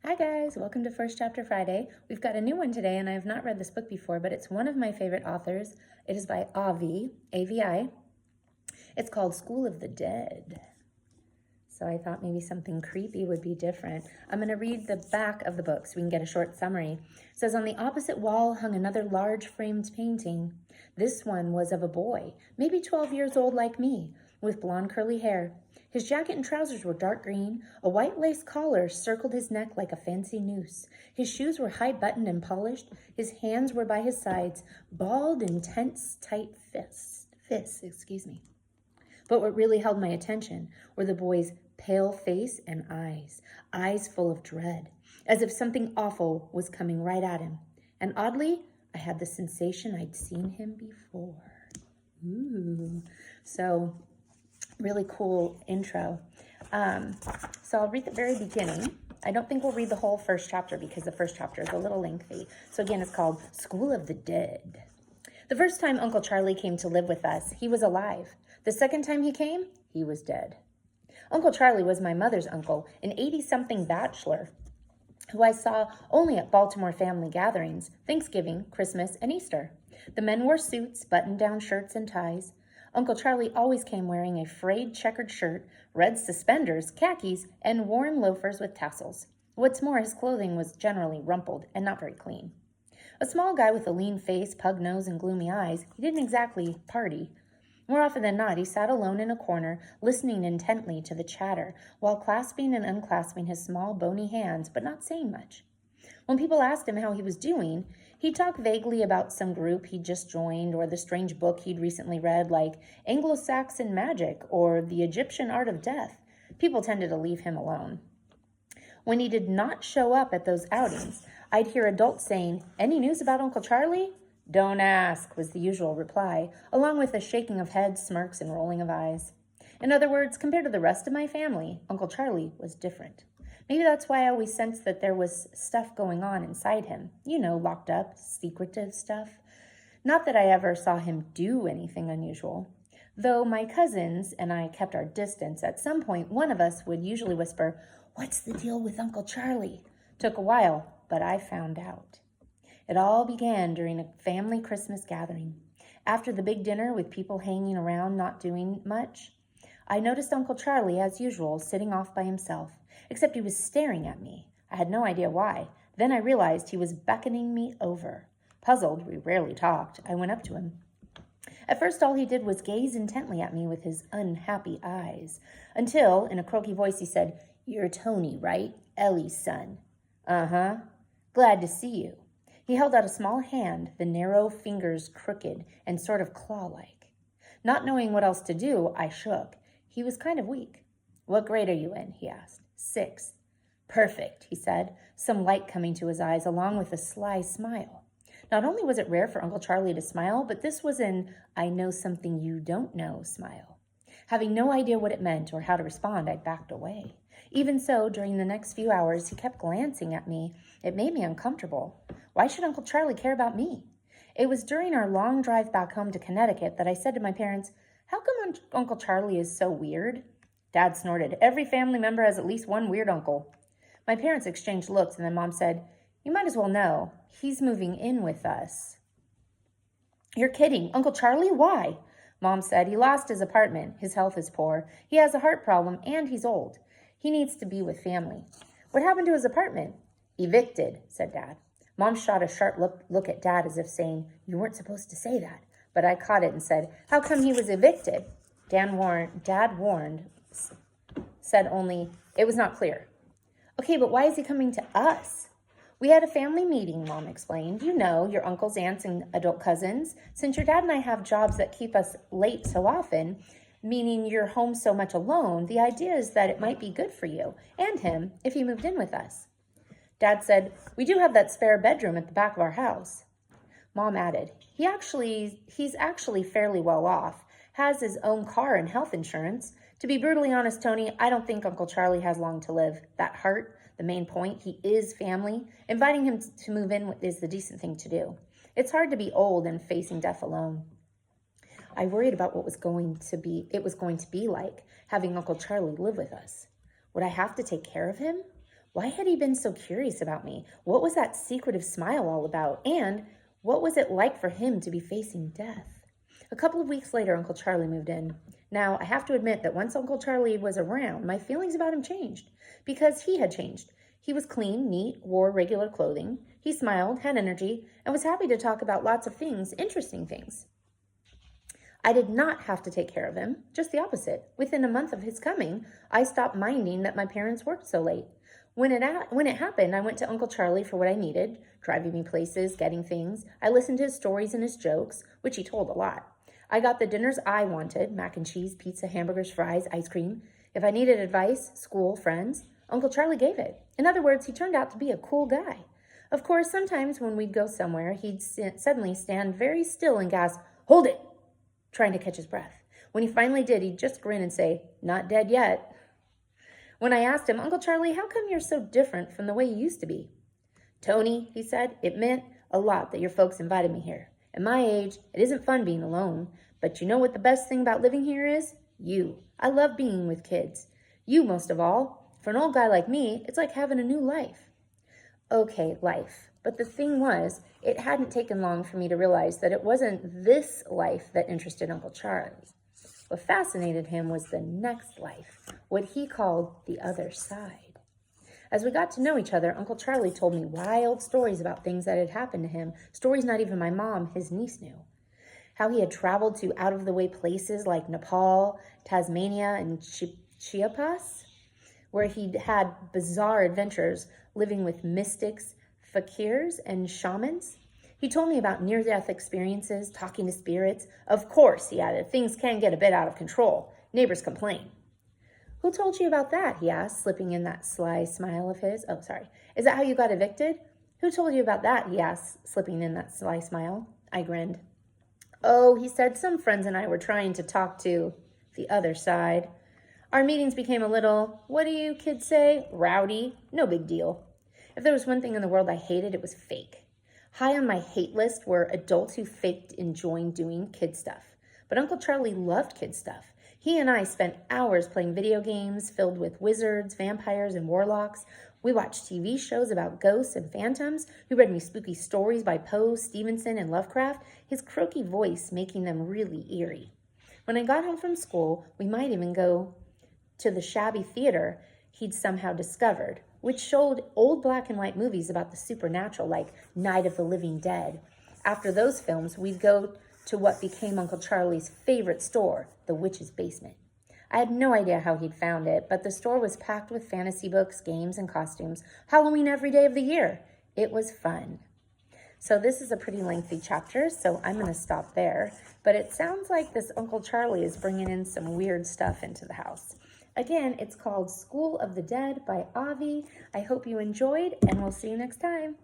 Hi guys, welcome to First Chapter Friday. We've got a new one today and I have not read this book before, but it's one of my favorite authors. It is by Avi, A-V-I. It's called School of the Dead. So I thought maybe something creepy would be different. I'm going to read the back of the book so we can get a short summary. It says, on the opposite wall hung another large framed painting. This one was of a boy, maybe 12 years old like me, with blonde curly hair. His jacket and trousers were dark green. A white lace collar circled his neck like a fancy noose. His shoes were high-buttoned and polished. His hands were by his sides, balled in tense, tight fists. But what really held my attention were the boy's pale face and eyes full of dread, as if something awful was coming right at him. And oddly, I had the sensation I'd seen him before. Ooh. So really cool intro. So I'll read the very beginning. I don't think we'll read the whole first chapter because the first chapter is a little lengthy. So again, it's called School of the Dead. The first time Uncle Charlie came to live with us, he was alive. The second time he came, he was dead. Uncle Charlie was my mother's uncle, an 80-something bachelor who I saw only at Baltimore family gatherings, Thanksgiving, Christmas, and Easter. The men wore suits, button-down shirts, and ties. Uncle Charlie always came wearing a frayed checkered shirt, red suspenders, khakis, and worn loafers with tassels. What's more, his clothing was generally rumpled and not very clean. A small guy with a lean face, pug nose, and gloomy eyes, he didn't exactly party. More often than not, he sat alone in a corner, listening intently to the chatter, while clasping and unclasping his small, bony hands, but not saying much. When people asked him how he was doing, he'd talk vaguely about some group he'd just joined or the strange book he'd recently read, like Anglo-Saxon Magic or The Egyptian Art of Death. People tended to leave him alone. When he did not show up at those outings, I'd hear adults saying, "Any news about Uncle Charlie?" "Don't ask," was the usual reply, along with a shaking of heads, smirks, and rolling of eyes. In other words, compared to the rest of my family, Uncle Charlie was different. Maybe that's why I always sensed that there was stuff going on inside him. You know, locked up, secretive stuff. Not that I ever saw him do anything unusual. Though my cousins and I kept our distance, at some point one of us would usually whisper, "What's the deal with Uncle Charlie?" Took a while, but I found out. It all began during a family Christmas gathering. After the big dinner with people hanging around not doing much, I noticed Uncle Charlie, as usual, sitting off by himself, except he was staring at me. I had no idea why. Then I realized he was beckoning me over. Puzzled, we rarely talked, I went up to him. At first, all he did was gaze intently at me with his unhappy eyes, until, in a croaky voice, he said, "You're Tony, right? Ellie's son." "Uh-huh. Glad to see you." He held out a small hand, the narrow fingers crooked and sort of claw-like. Not knowing what else to do, I shook. He was kind of weak. "What grade are you in?" he asked. "6th. "Perfect," he said, some light coming to his eyes along with a sly smile. Not only was it rare for Uncle Charlie to smile, but this was an "I know something you don't know" smile. Having no idea what it meant or how to respond, I backed away. Even so, during the next few hours, he kept glancing at me. It made me uncomfortable. Why should Uncle Charlie care about me? It was during our long drive back home to Connecticut that I said to my parents, "How come Uncle Charlie is so weird?" Dad snorted. "Every family member has at least one weird uncle." My parents exchanged looks, and then Mom said, "You might as well know. He's moving in with us." "You're kidding. Uncle Charlie? Why?" Mom said, "He lost his apartment. His health is poor. He has a heart problem, and he's old. He needs to be with family." "What happened to his apartment?" "Evicted," said Dad. Mom shot a sharp look at Dad as if saying, "You weren't supposed to say that." But I caught it and said, "How come he was evicted?" Dad warned, said only, "It was not clear." "Okay, but why is he coming to us?" "We had a family meeting," Mom explained. "You know, your uncles, aunts, and adult cousins. Since your dad and I have jobs that keep us late so often, meaning you're home so much alone, the idea is that it might be good for you and him if he moved in with us." Dad said, "We do have that spare bedroom at the back of our house." Mom added, he's actually fairly well off, has his own car and health insurance. To be brutally honest, Tony, I don't think Uncle Charlie has long to live. That heart, the main point, he is family. Inviting him to move in is the decent thing to do. It's hard to be old and facing death alone. I worried about what it was going to be like having Uncle Charlie live with us. Would I have to take care of him? Why had he been so curious about me? What was that secretive smile all about? And what was it like for him to be facing death? A couple of weeks later, Uncle Charlie moved in. Now, I have to admit that once Uncle Charlie was around, my feelings about him changed because he had changed. He was clean, neat, wore regular clothing. He smiled, had energy, and was happy to talk about lots of things, interesting things. I did not have to take care of him, just the opposite. Within a month of his coming, I stopped minding that my parents worked so late. When it happened, I went to Uncle Charlie for what I needed, driving me places, getting things. I listened to his stories and his jokes, which he told a lot. I got the dinners I wanted, mac and cheese, pizza, hamburgers, fries, ice cream. If I needed advice, school, friends, Uncle Charlie gave it. In other words, he turned out to be a cool guy. Of course, sometimes when we'd go somewhere, he'd suddenly stand very still and gasp, "Hold it!" trying to catch his breath. When he finally did, he'd just grin and say, "Not dead yet." When I asked him, "Uncle Charlie, how come you're so different from the way you used to be?" "Tony," he said, "it meant a lot that your folks invited me here. At my age, it isn't fun being alone. But you know what the best thing about living here is? You. I love being with kids. You most of all. For an old guy like me, it's like having a new life." Okay, life. But the thing was, it hadn't taken long for me to realize that it wasn't this life that interested Uncle Charlie. What fascinated him was the next life, what he called the other side. As we got to know each other, Uncle Charlie told me wild stories about things that had happened to him, stories not even my mom, his niece, knew. How he had traveled to out-of-the-way places like Nepal, Tasmania, and Chiapas, where he'd had bizarre adventures living with mystics, fakirs, and shamans. He told me about near-death experiences, talking to spirits. Of course, he added, things can get a bit out of control. Neighbors complain. "Who told you about that?" he asked, slipping in that sly smile of his. "Oh, sorry. Is that how you got evicted?" "Who told you about that?" he asked, slipping in that sly smile. I grinned. "Oh," he said, "some friends and I were trying to talk to the other side. Our meetings became a little, what do you kids say, rowdy. No big deal. If there was one thing in the world I hated, it was fake. High on my hate list were adults who faked enjoying doing kid stuff. But Uncle Charlie loved kid stuff. He and I spent hours playing video games filled with wizards, vampires, and warlocks. We watched TV shows about ghosts and phantoms. He read me spooky stories by Poe, Stevenson, and Lovecraft, his croaky voice making them really eerie. When I got home from school, we might even go to the shabby theater he'd somehow discovered, which showed old black and white movies about the supernatural, like Night of the Living Dead. After those films, we'd go to what became Uncle Charlie's favorite store, the Witch's Basement. I had no idea how he'd found it, but the store was packed with fantasy books, games, and costumes. Halloween every day of the year. It was fun. So this is a pretty lengthy chapter, so I'm going to stop there. But it sounds like this Uncle Charlie is bringing in some weird stuff into the house. Again, it's called School of the Dead by Avi. I hope you enjoyed, and we'll see you next time.